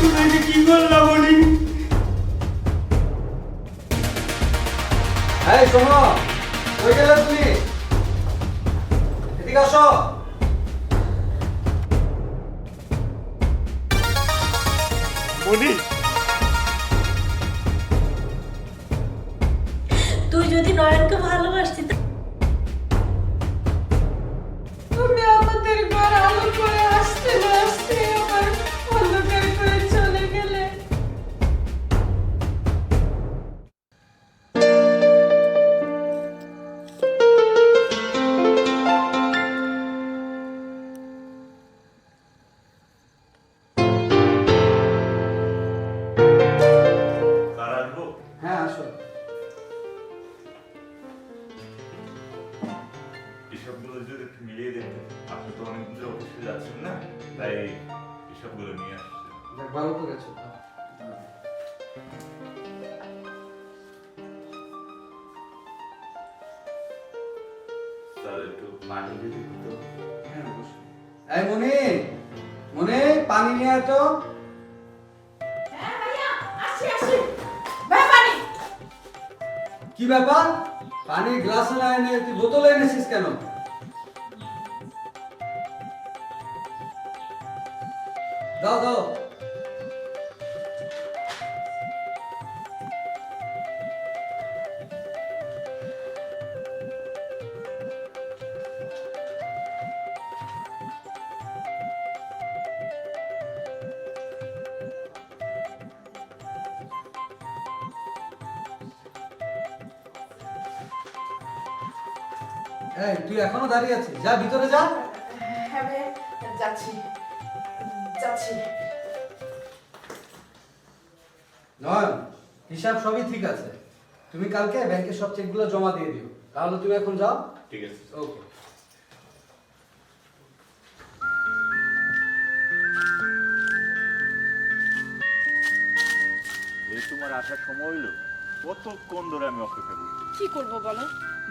তুমি এটা কি করলা বলি? এই শোনো, কই গেলে তুমি? এদিকে আসো। মনি, তুই যদি নয়নকে ভালোবাসতি তুমি আমাদের ঘর আলো করে আসতে না আসতে আমার অন্ধকার করে চলে গেলে। স্যার আসবো? হ্যাঁ আসো। এসবগুলো যদি একটু মিলিয়ে দেখতে, আপনি তো অনেকদিন ধরে অফিসে যাচ্ছেন না, তাই এসবগুলো নিয়ে আসছেন। দেখ ভালো করেছো। স্যার একটু পানি যদি দিত। হ্যাঁ অবশ্যই। এই মনি, মনি পানি নিয়ে আয় তো। হ্যাঁ ভাইয়া, আসি আসি। ব্যাপারে কি ব্যাপার? পানি গ্লাসে না এনে তুই বোতলে এনেছিস কেন? দাও দাও। এই তুই এখনো দাঁড়িয়ে আছিস? যা ভিতরে যা। হ্যাঁ ভাইয়া, যাচ্ছি যাচ্ছি। নয়ন, হিসাব সবই ঠিক আছে। তুমি কালকে ব্যাংকে সব চেকগুলো জমা দিয়ে দিও। তাহলে তুমি এখন যাও। ঠিক আছে। ওকে। এই তোমার আসার সময় হইলো? কতক্ষণ ধরে আমি অপেক্ষা করছি। কি করব বলো,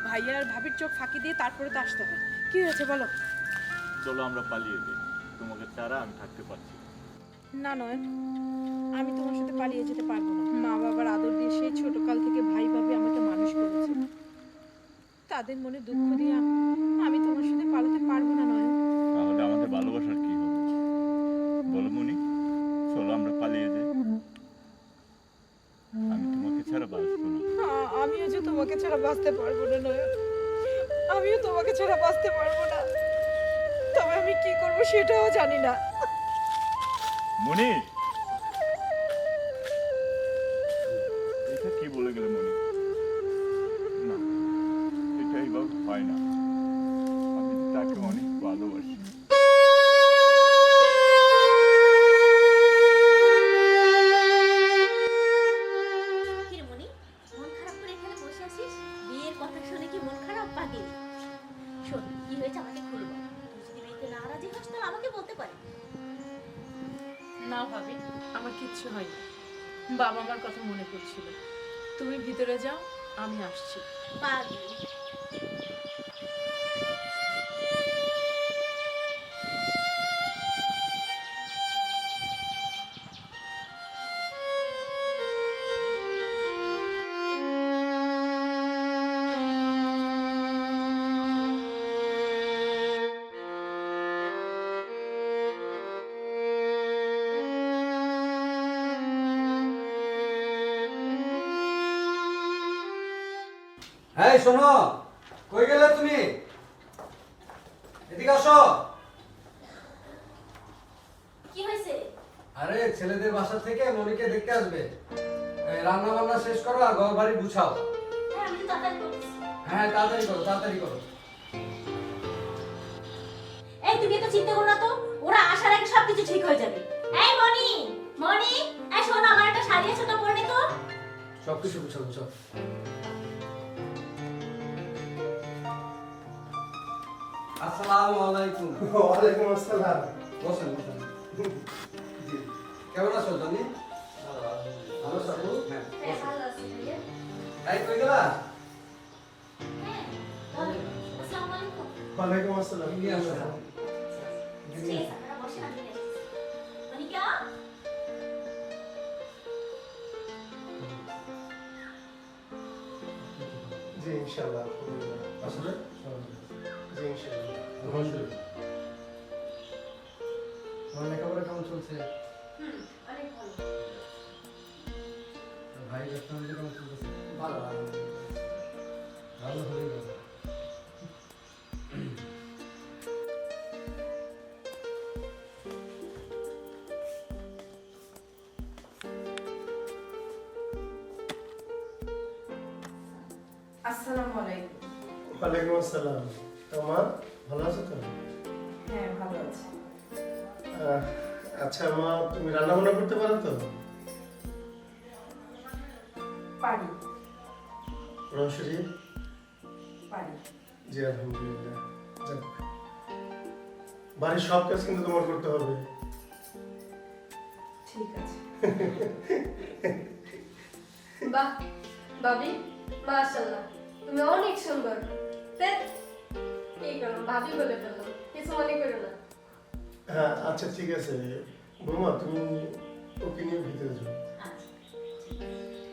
ভাইয়া আর ভাবির চোখ ফাঁকি দিয়ে তারপরে তো আসতে হয়। কি হয়েছে বলো? চলো আমরা পালিয়ে যাই, তোমাকে ছাড়া আমি থাকতে পারছি না। না নয়, আমি তোমার সাথে পালিয়ে যেতে পারবো না। মা বাবার আদর দিয়ে সেই ছোটকাল থেকে ভাই ভাবি আমাকে মানুষ করেছে, তাদের মনে দুঃখ দিয়ে আমি তোমার সাথে পালাতে পারবো না নয়। তাহলে আমাদের ভালোবাসার কি হবে বলো মনি? চলো আমরা পালিয়ে যাই, আমি তোমাকে ছাড়া বাঁচবো না। আমিও যে তোমাকে ছাড়া বাঁচতে পারবো না নয়, আমিও তোমাকে ছাড়া বাঁচতে পারবো না। তবে আমি কি করবো সেটাও জানি না। মনি, এটা কি বলে গেলে মনি? না, এটা এইভাবে হয় না। আমি তাকে অনেক ভালোবাসি। কি রে মনি, মন খারাপ করে এখানে বসে আছিস? বিয়ের কথা শুনে কি মন খারাপ পাগল? শোন, কি হয়েছে আমাকে খুলে বল। তুই যদি বিয়েতে না রাজি হস তাহলে আমাকে বলতে পারিস। না ভাবি, আমার কিচ্ছু হয়নি। বাবা মার কথা মনে পড়ছিল। তুমি ভিতরে যাও, আমি আসছি। পাগল। এই শোনো, কই গেলে তুমি? এদিকে আসো। কি হয়েছে? আরে ছেলেদের বাসা থেকে মনিকে দেখতে আসবে। রান্না বান্না শেষ করো আর ঘর বাড়ি গুছাও। হ্যাঁ, আমি তো তাড়াতাড়ি করতেছি। হ্যাঁ তাড়াতাড়ি করো, তাড়াতাড়ি করো। এই তুমি তো চিন্তা করো না তো, ওরা আসার আগে সবকিছু ঠিক হয়ে যাবে। এই মনি, মনি, এই শোন, আমার একটা শাড়ি আছে তো, পরে তো। সবকিছু গুছাও গুছাও। আসসালামু আলাইকুম। ওয়ালাইকুম আসসালাম। বসেন বসেন। জি, কেমন আছো জানি? ভালো আছো আপু? হ্যাঁ হ্যাঁ, বসো। ভালো আছি ভাইয়া। এই কই গেলা? হ্যাঁ, ভালো। আসসালামু আলাইকুম। ওয়ালাইকুম আসসালাম। নিয়ে আসো। ঠিক আছে, আপনারা বসেন, আমি নিয়ে আসছি। মনিকা, ইনশাআল্লাহ আলহামদুলিল্লাহ। আসলে জি ইনশাআল্লাহ। আলহামদুলিল্লাহ। তোমার লেখাপড়া কেমন চলছে? অনেক ভালো। ভাই ব্যবসা কেমন চলতেছে? ভালো ভালো হলেই ভালো। আসসালামু আলাইকুম। ওয়ালাইকুম আসসালাম। তোমার ভালো আছো তো? হ্যাঁ ভালো আছি। আচ্ছা মা, তুমি রান্না বান্না করতে পারো তো? পারি রসরি? পারি। জি আলহামদুলিল্লাহ। যাক, বাড়ির সব কাজ কিন্তু তোমার করতে হবে। ঠিক আছে। বাহ ভাবি, মাশাআল্লাহ তুমি অনেক সুন্দর। কি করো ভাবি বলে ফেললাম, কিছু মনে করো না। হ্যাঁ আচ্ছা ঠিক আছে বৌমা, তুমি ওকে নিয়ে ভিতরে যাও। আচ্ছা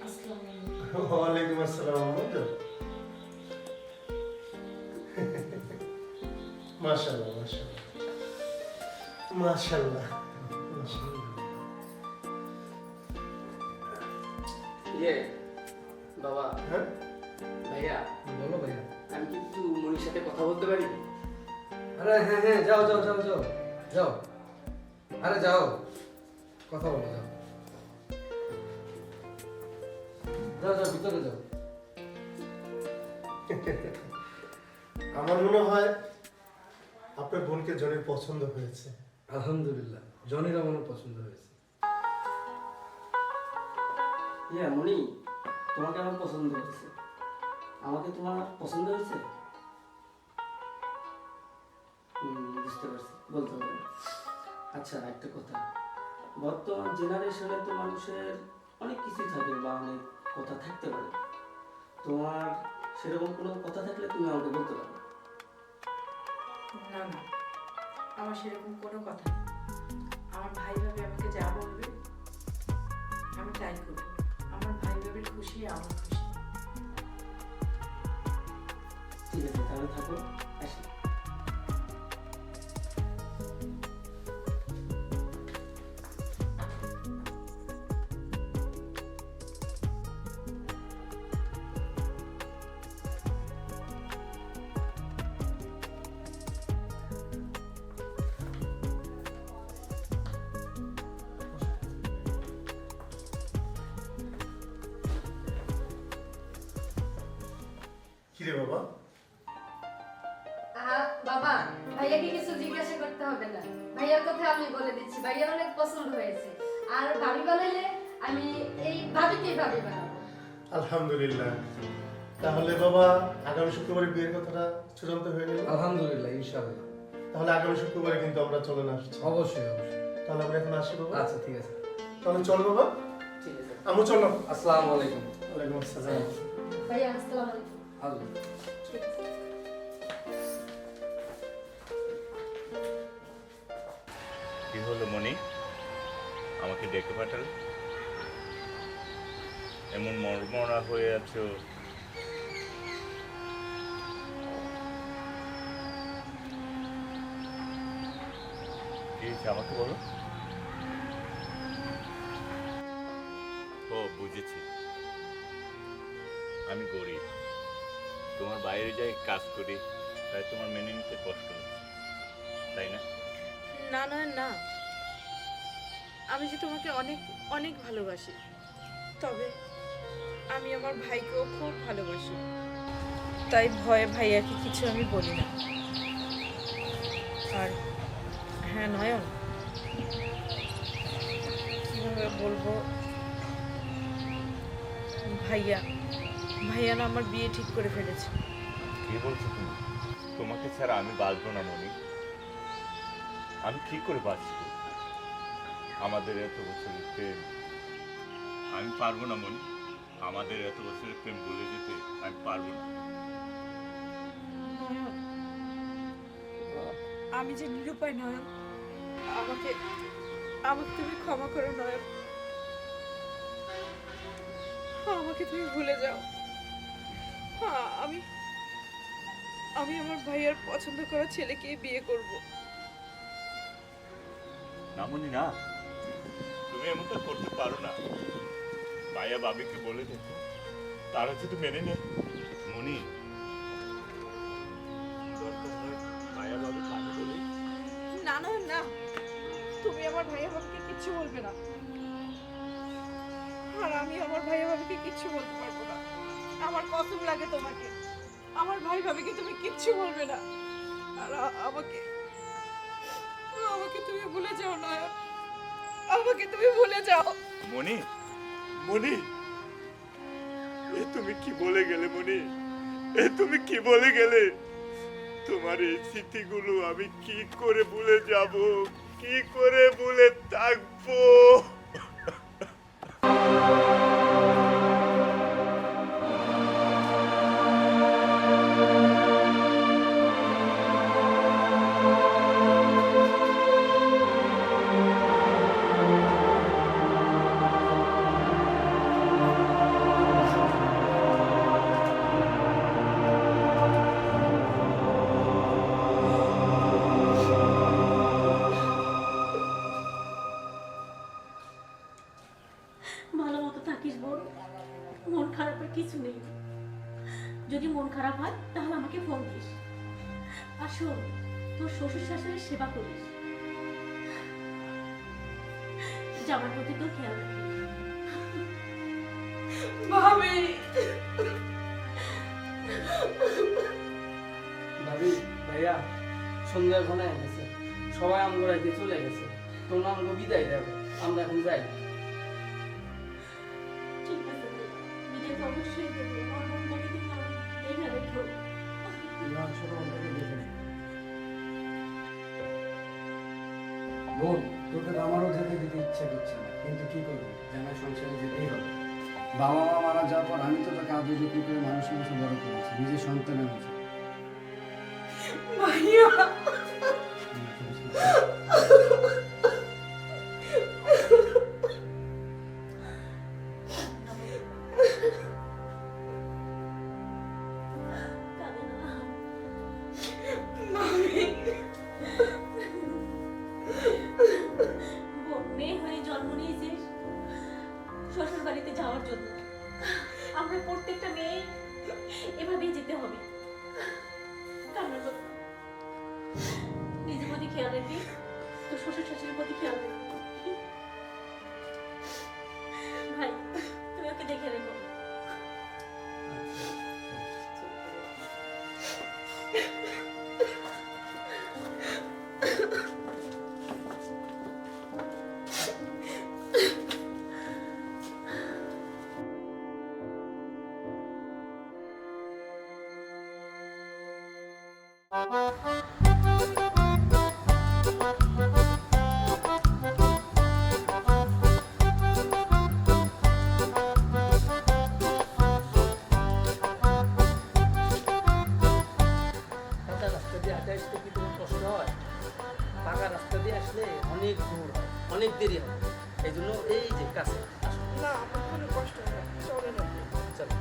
আসসালামু আলাইকুম। ওয়ালাইকুম আসসালাম। যাও। মাশাআল্লাহ মাশাআল্লাহ মাশাআল্লাহ মাশাআল্লাহ। ইয়ে বাবা, হ্যাঁ ভাইয়া, বলো ভাইয়া। আমি কি একটু মনির সাথে কথা বলতে পারি? আরে হ্যাঁ হ্যাঁ, যাও যাও যাও যাও যাও। আরে যাও, কথা বলো, যাও যাও যাও, ভিতরে যাও। আমার মনে হয় আপনার বোনকে জনের পছন্দ হয়েছে। আলহামদুলিল্লাহ, জনির আমার পছন্দ হয়েছে। ইয়া মনি, তোমাকে আমার পছন্দ হয়েছে। আমাকে তোমার পছন্দ হয়েছে? বুঝতে পারছি, বলতে হবে না। আচ্ছা একটা কথা, বর্তমান জেনারেশনে তো মানুষের অনেক কিছুই থাকে বা অনেক কথা থাকতে পারে। তোমার সেরকম কোনো কথা থাকলে তুমি আমাকে বলতে পারো। না না, আমার সেরকম কোনো কথা নেই। আমার ভাই ভাবি আমাকে যা বলবে আমি তাই করবো। আমার ভাই ভাবির খুশি আমার খুশি। ঠিক আছে, তাহলে থাকো, আসি। কিরে বাবা? বাবা, ভাইয়াকে কিছু জিজ্ঞাসা করতে হবে না। ভাইয়ার কথা আমি বলে দিচ্ছি, ভাইয়ার অনেক পছন্দ হয়েছে। আর ভাবি বানাইলে আমি এই ভাবিকেই ভাবি বানাবো। আলহামদুলিল্লাহ। তাহলে বাবা আগামী শুক্রবারে বিয়ের কথাটা চূড়ান্ত হয়ে গেল। আলহামদুলিল্লাহ, ইনশাআল্লাহ। তাহলে আগামী শুক্রবারে কিন্তু আমরা চলে আসছি। অবশ্যই অবশ্যই। তাহলে আমরা এখন আসি বাবা। আচ্ছা ঠিক আছে। তাহলে চল বাবা। ঠিক আছে। আমু চলো। আসসালামু আলাইকুম। ওয়ালাইকুম আসসালাম। ভাইয়া আসসালামু আলাইকুম। আল্লাহ। ঠিক আছে। কি হলো মনি, আমাকে ডেকে পাঠালে? এমন মরমরা হয়ে আছো। কি হয়েছে আমাকে বলো। ও বুঝেছি, আমি গরিব, তোমার বাইরে যাই কাজ করি, তাই তোমার মেনে নিতে কষ্ট হচ্ছে, তাই না? না না না, আমি যে তোমাকে অনেক অনেক ভালোবাসি। তবে আমি আমার ভাইকেও খুব ভালোবাসি, তাই ভয়ে ভাইয়াকে কিছু আমি বলি না। আর হ্যাঁ নয়ন, কিভাবে বলবো, ভাইয়া ভাইয়া না আমার বিয়ে ঠিক করে ফেলেছে। কি বলছো তুমি? তোমাকে ছাড়া আমি বাঁচবো না মনি। আমি কি করে বাঁচবো? আমাদের এত বছরের প্রেম, আমি পারবো না মনি। আমাদের এত বছরের প্রেম ভুলে যেতে আমি পারবো না। নয়ন, আমি যে নিরুপায় নয়ন, আমাকে আমাকে তুমি ক্ষমা করো নয়ন। আমাকে তুমি ভুলে যাও। আমি আমি আমার ভাইয়ার পছন্দ করা ছেলেকে বিয়ে করব। না মনি না, তুমি এমনটা করতে পারো না। ভাইয়া ভাবিকে বলে দেখো, তারা যদি মেনে নেয়। মনি, দরকার হয় ভাইয়া ভাবিকে আমি বলি। না না না, তুমি আমার ভাইয়া ভাবিকে কিচ্ছু বলবে না, আর আমি আমার ভাইয়া ভাবিকে কিচ্ছু বলতে পারবো না। আমার কসম লাগে তোমাকে, আমার ভাই ভাবিকে তুমি কিচ্ছু বলবে না। আর আমাকে আমাকে তুমি ভুলে যাও না, আমাকে তুমি ভুলে যাও। মনি, মনি, এ তুমি কি বলে গেলে মনি? এ তুমি কি বলে গেলে? তোমার এই স্মৃতিগুলো আমি কি করে ভুলে যাব, কি করে ভুলে থাকবো? ভালো মতো থাকিস বোন, মন খারাপের কিছু নেই। যদি মন খারাপ হয় তাহলে আমাকে ফোন দিস। আর শোন, তোর শ্বশুর শাশুড়ির সেবা করিস, জামার প্রতি তোর খেয়াল রাখিস। ভাবি, ভাবি, ভাইয়া, সন্ধ্যা ঘনায় গেছে, সবাই আমগো রাইতে চলে গেছে, তোমরা আমগো বিদায় দেবে, আমরা এখন যাই। ঠিক আছে, বিদায় তো অবশ্যই দেবো। আমার মনটাকে তুমি আমার দেখে রেখো। বোন, তোকে তো আমারও যেতে দিতে ইচ্ছা করছে না, কিন্তু কি করবো, জামাই সংসারে যেতেই হবে। বাবা মা মারা যাওয়ার পর আমি তো তোকে আদর যত্ন করে মানুষের মতো বড় করেছি, নিজের সন্তানের মতো। ভাইয়া, কাঁদো না। ভাবি, বোন, মেয়ে হয়ে জন্ম নিয়েছিস শ্বশুর বাড়িতে যাওয়ার জন্য। আমরা প্রত্যেকটা মেয়ে এভাবেই যেতে হবে। কান্না করো না। নিজের প্রতি খেয়াল রাখবি, তোর শ্বশুর শাশুড়ির প্রতি খেয়াল রাখবি। ভাই, তুমি ওকে দেখে রেখো। কাঁচা রাস্তা দিয়ে হাঁটে আসতে কি তোমার কষ্ট হয়? পাকা রাস্তা দিয়ে আসলে অনেক দূর হয়, অনেক দেরি হয়, এই জন্য এই যে কাছে আসো। না, আমার কোনো কষ্ট হয় না, চলে না। চলো।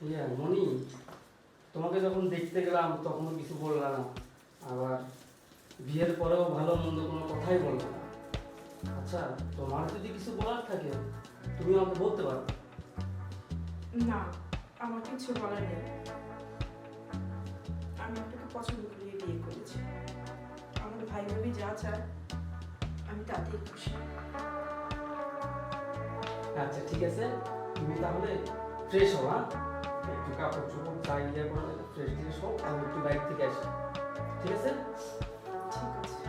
ইয়া মনি, তোমাকে যখন দেখতে গেলাম তখনও কিছু বললা না, আবার বিয়ের পরেও ভালো মন্দ কোনো কথাই বললে না। আচ্ছা, তোমার যদি কিছু বলার থাকে তুমি আমাকে বলতে পারো। না, আমার কিছু বলার নেই। আমি আপনাকে পছন্দ করে বিয়ে করেছি। আমার ভাই ভাবি যা চায় আমি তাতেই খুশি। আচ্ছা ঠিক আছে, তুমি তাহলে ফ্রেশ হও, হ্যাঁ? একটু কাপড় চোপড় চাই ইয়ে করে ফ্রেশ ট্রেশ হও, আমি একটু বাইক থেকে আসি, ঠিক আছে? ঠিক আছে।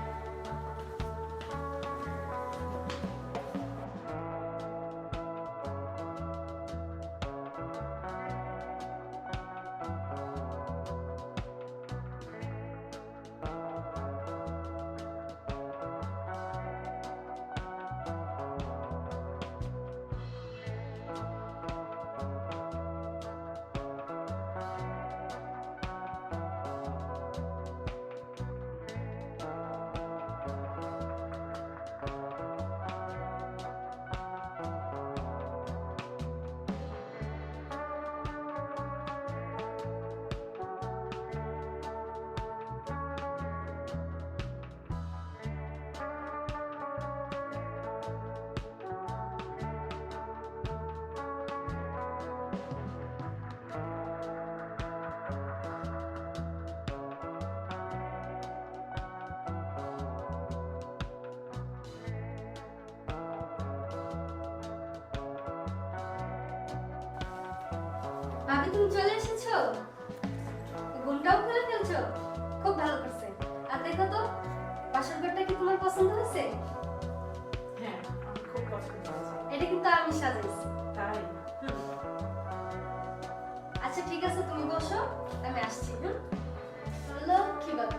ভাবি তুমি চলে এসেছো? ঘুমটাও খুলে ফেলছো? খুব ভালো করছে। আর দেখো তো বাসর ঘরটা কি তোমার পছন্দ হয়েছে? হ্যাঁ, আমার খুব পছন্দ হয়েছে। এটা কিন্তু আমি সাজাইছি। তাই? আচ্ছা ঠিক আছে, তুমি বসো, আমি আসছি। লক্ষ্মী বাবু।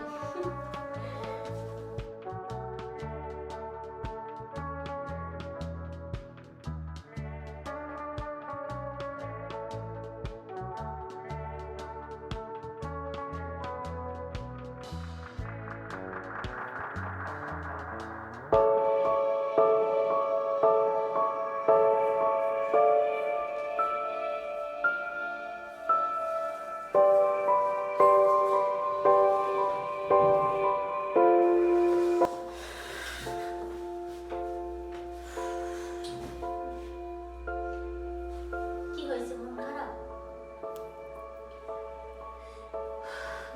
কি হয়েছে, মন খারাপ?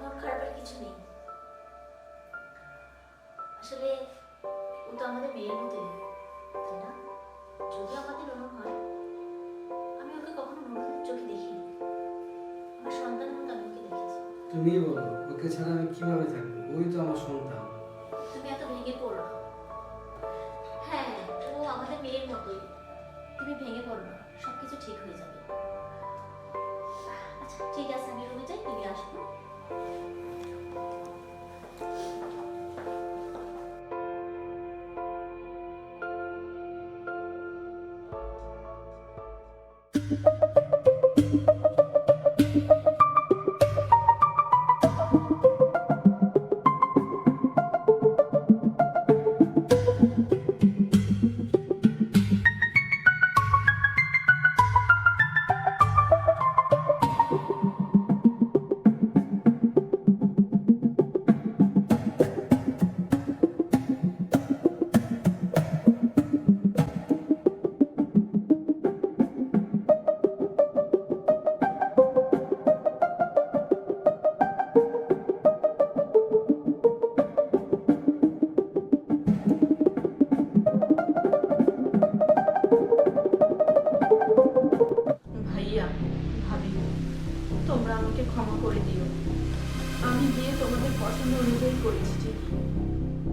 মন খারাপের কিছু নেই। আসলে ও তো আমাদের মেয়ের মতোই, তাই না? যদি আমাদের এরকম হয়, আমি ওকে কখনো মনের চোখে দেখিনি। আমার সন্তানের মতো আমি ওকে দেখেছি। তুমি বলো, ওকে ছাড়া আমি কিভাবে থাকবো? ওই তো আমার সন্তান। তুমি এত ভেঙে পড়ো না। হ্যাঁ, ও আমাদের মেয়ের মতোই। তুমি ভেঙে পড়ো না, সবকিছু ঠিক হয়ে যাবে। আচ্ছা ঠিক আছে, আমি রুমে যাই, তুমি আসবো। ভাইয়া, ভাবি, তোমরা আমাকে ক্ষমা করে দিও। আমি বিয়ে তোমাদের পছন্দ অনুযায়ী করেছি ঠিকই,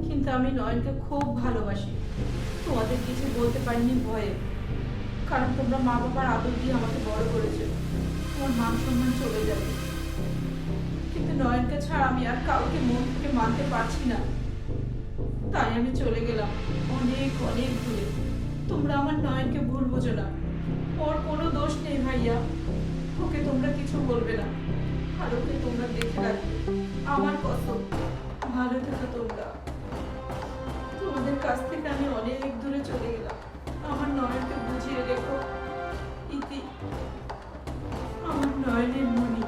কিন্তু আমি নয়নকে খুব ভালোবাসি। তোমাদের কিছু বলতে পারিনি ভয়ে, কারণ তোমরা মা বাবার আদর দিয়ে আমাকে বড় করেছো। তোমার মান সম্মান চলে যাবে, কিন্তু নয়নকে ছাড়া আমি আর কাউকে মন থেকে মানতে পারছি না। তাই আমি চলে গেলাম অনেক অনেক দূরে। তোমরা আমার নয়নকে ভুল বোঝো না, ওর কোনো দোষ নেই ভাইয়া। ওকে তোমরা কিছু বলবে না, আর ওকে তোমরা দেখে রাখবে। আমার কসম, ভালো থেকো তোমরা। তোমাদের কাছ থেকে আমি অনেক দূরে চলে গেলাম। আমার নয়নকে বুঝিয়ে রেখো। ইতি, আমার নয়নের মনি।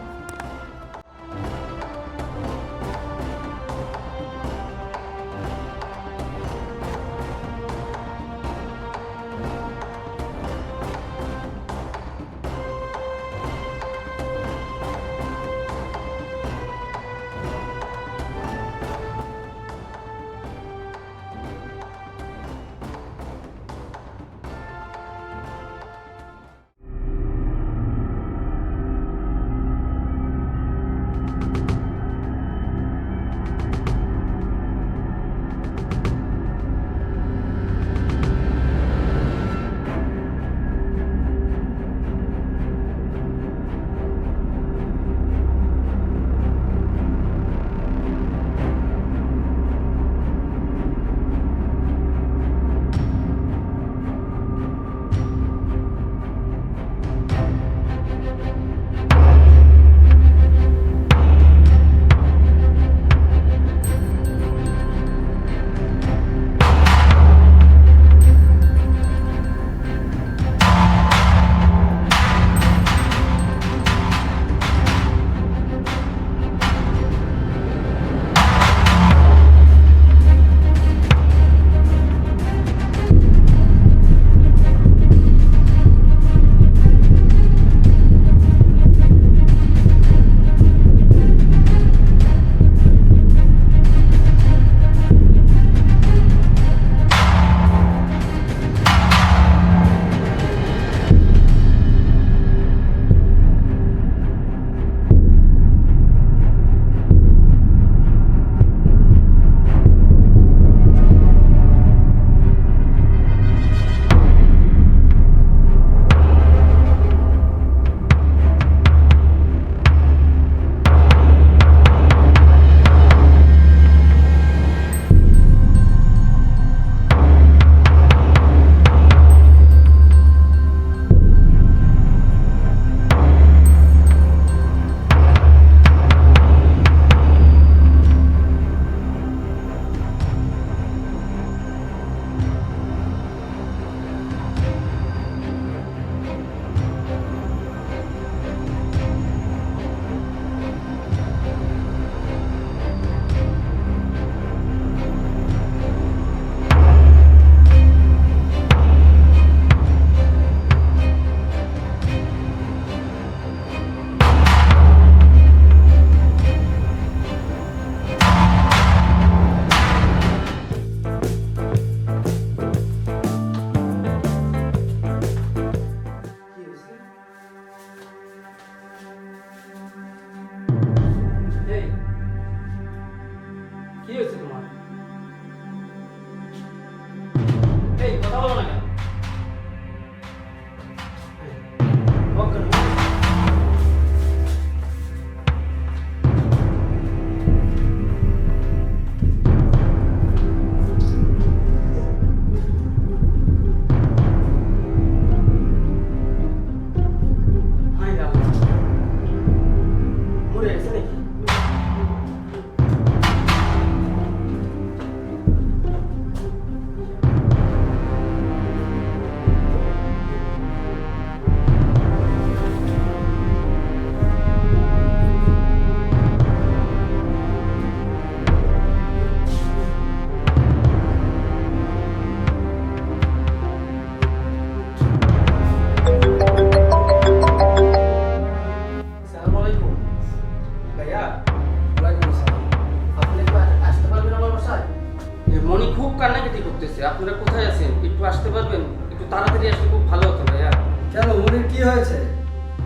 আসতে পারবেন? একটু তাড়াতাড়ি আসলে খুব ভালো হতো ভাইয়া। কেন মনির কি হয়েছে?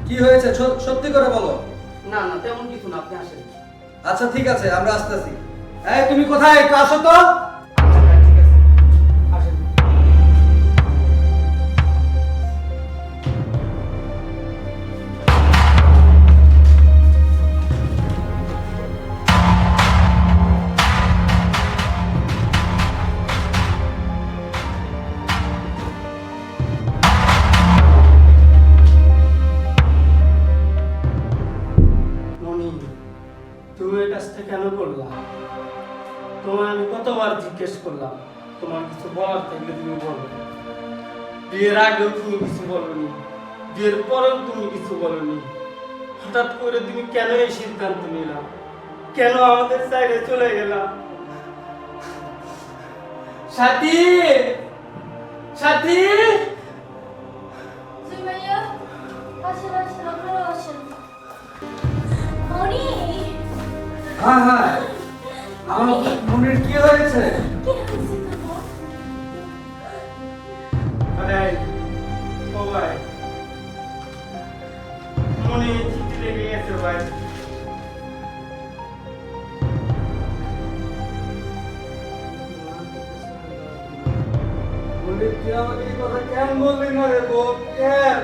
কি হয়েছে সত্যি করে বলো। না না তেমন কিছু না, আপনি আসেন। আচ্ছা ঠিক আছে, আমরা আসতেছি। এই তুমি কোথায়? একটু আসো তো। আচ্ছা ভাই, ঠিক আছে, আসেন। মনি, তুমি এই কাজটা কেন করলা? তোমার আমি কতবার জিজ্ঞেস করলাম, তোমার কিছু বলার থাকলে তুমি বলো। বিয়ের আগেও তুমি কিছু বলনি, বিয়ের পরেও তুমি কিছু বলনি। হঠাৎ করে তুমি কেন এই সিদ্ধান্ত নিলা? কেন আমাদের সাইডে চলে গেলা? সাথী, সাথী, জি ভাইয়া, আসেন আসেন, আপনারা আসেন। মনি হ্যাঁ হ্যাঁ, আমার মনির কি হয়েছে? কি হয়েছে তোমার? আরে ও ভাই, মনে চিঠি লেগে গেছে ভাই। মনির তুই আমাকে এই কথা কেন বললি না রে বোন? কেন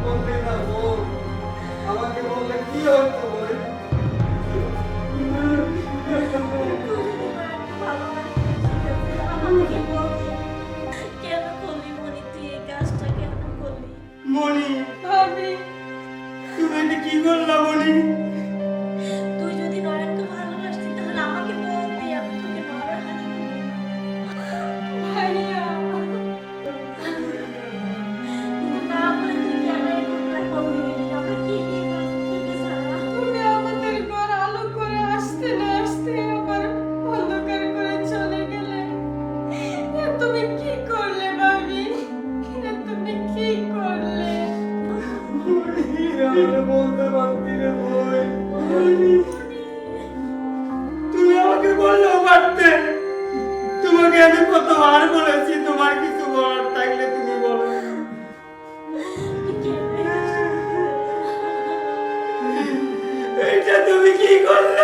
বললি না বোন? আমাকে বললে কি হতো বল? আমাকে বলবি কেন করলি মনি, তুই এই কাজটা কেন করলি? মনি, ভাবি তুমি এটা কি করলা মনি? তুই যদি নয়নকে ভালোবাসতি তাহলে আমাকে বলতি, আমি তোকে নয়ন হাতে তুলে দিতাম। ভাইয়া, কিন্তু না বলে তুই কেন এই ঘটনা করলি? আমরা কি দিয়ে তোকে ছাড়া? তুমি আমাদের ঘর আলো করে আসতে না আসতে আবার অন্ধকার করে চলে গেলে। তুমি কি করলে ভাবি? তুমি কি করলে? আমি বলতে পারছি না ভাই। তুমি আমাকে বললেও পারতে। তোমাকে আমি কতবার বলেছি, তোমার কিছু বলার থাকলে তুমি বলো। তুই কেন এই কাজটা করলি? এটা তুমি কি করলে